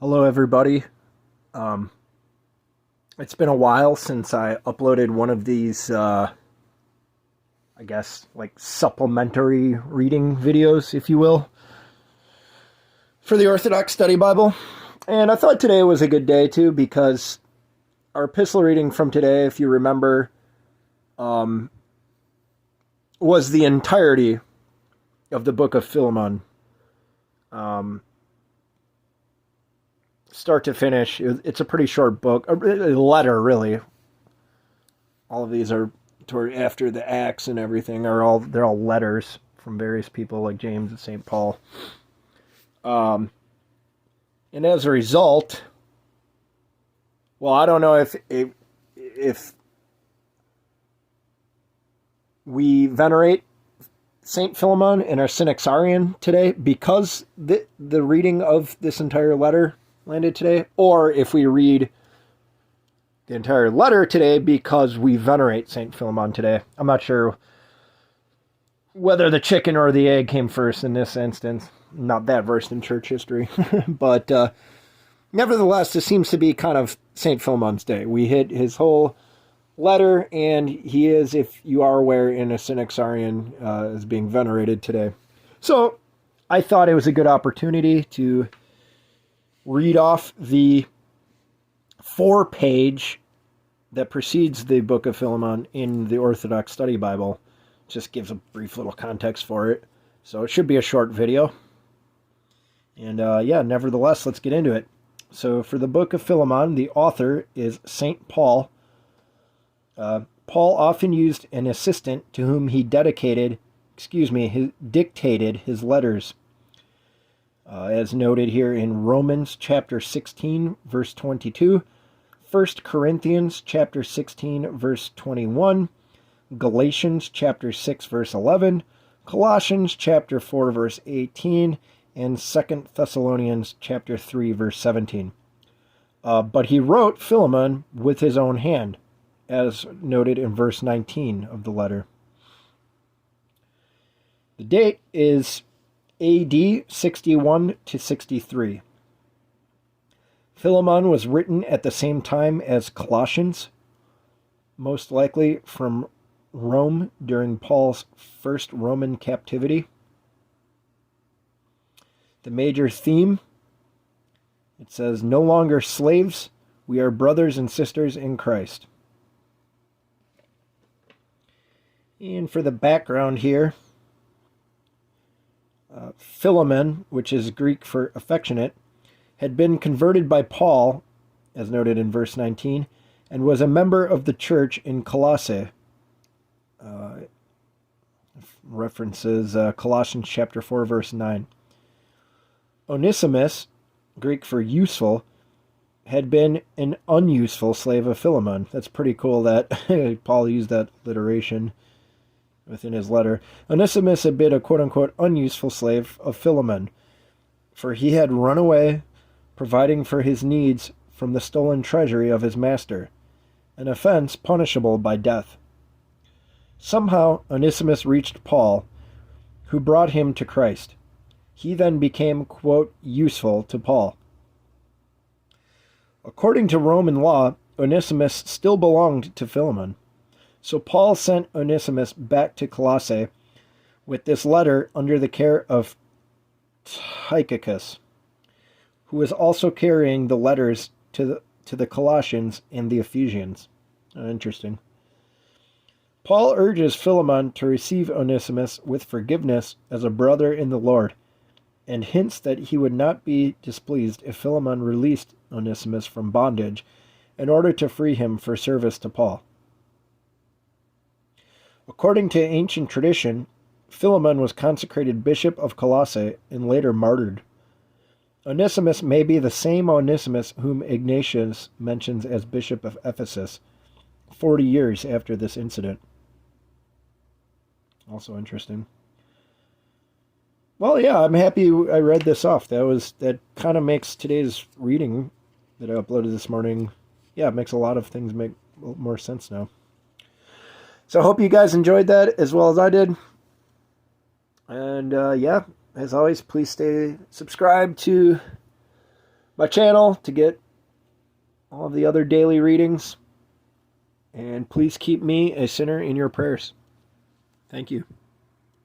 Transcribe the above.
Hello, everybody. Um, it's been a while since I uploaded one of these, I guess, like supplementary reading videos, if you will, for the Orthodox Study Bible. And I thought today was a good day, too, because our epistle reading from today, if you remember, was the entirety of the book of Philemon. Start to finish. It's a pretty short book, a letter, really. All of these are toward after the Acts and everything they're all letters from various people like James and St. Paul. And as a result, well, I don't know if we venerate Saint Philemon in our Synaxarion today because the reading of this entire letter landed today, or if we read the entire letter today because we venerate Saint Philemon today. I'm not sure whether the chicken or the egg came first in this instance. I'm not that versed in church history, but nevertheless, this seems to be kind of Saint Philemon's day. We hit his whole letter, and he is, if you are aware, in a Synaxarion is being venerated today. So I thought it was a good opportunity to read off the 4-page that precedes the book of Philemon in the Orthodox Study Bible. Just gives a brief little context for it. So it should be a short video. And nevertheless, let's get into it. So for the book of Philemon, the author is St. Paul. Paul often used an assistant to whom he dictated his letters. As noted here in Romans chapter 16, verse 22, 1 Corinthians chapter 16, verse 21, Galatians chapter 6, verse 11, Colossians chapter 4, verse 18, and 2 Thessalonians chapter 3, verse 17. But he wrote Philemon with his own hand, as noted in verse 19 of the letter. The date is AD 61 to 63. Philemon was written at the same time as Colossians, most likely from Rome during Paul's first Roman captivity. The major theme, it says, "No longer slaves, we are brothers and sisters in Christ." And for the background here, Philemon, which is Greek for affectionate, had been converted by Paul, as noted in verse 19, and was a member of the church in Colossae. References Colossians chapter 4, verse 9. Onesimus, Greek for useful, had been an unuseful slave of Philemon. That's pretty cool that Paul used that alliteration within his letter. Onesimus had been a quote-unquote unuseful slave of Philemon, for he had run away, providing for his needs from the stolen treasury of his master, an offense punishable by death. Somehow Onesimus reached Paul, who brought him to Christ. He then became, quote, useful to Paul. According to Roman law, Onesimus still belonged to Philemon. So Paul sent Onesimus back to Colossae with this letter under the care of Tychicus, who was also carrying the letters to the Colossians and the Ephesians. Interesting. Paul urges Philemon to receive Onesimus with forgiveness as a brother in the Lord, and hints that he would not be displeased if Philemon released Onesimus from bondage in order to free him for service to Paul. According to ancient tradition, Philemon was consecrated bishop of Colossae and later martyred. Onesimus may be the same Onesimus whom Ignatius mentions as bishop of Ephesus 40 years after this incident. Also interesting. Well, yeah, I'm happy I read this off. That kind of makes today's reading that I uploaded this morning, yeah, it makes a lot of things make more sense now. So I hope you guys enjoyed that as well as I did. And as always, please stay subscribed to my channel to get all of the other daily readings. And please keep me a sinner in your prayers. Thank you.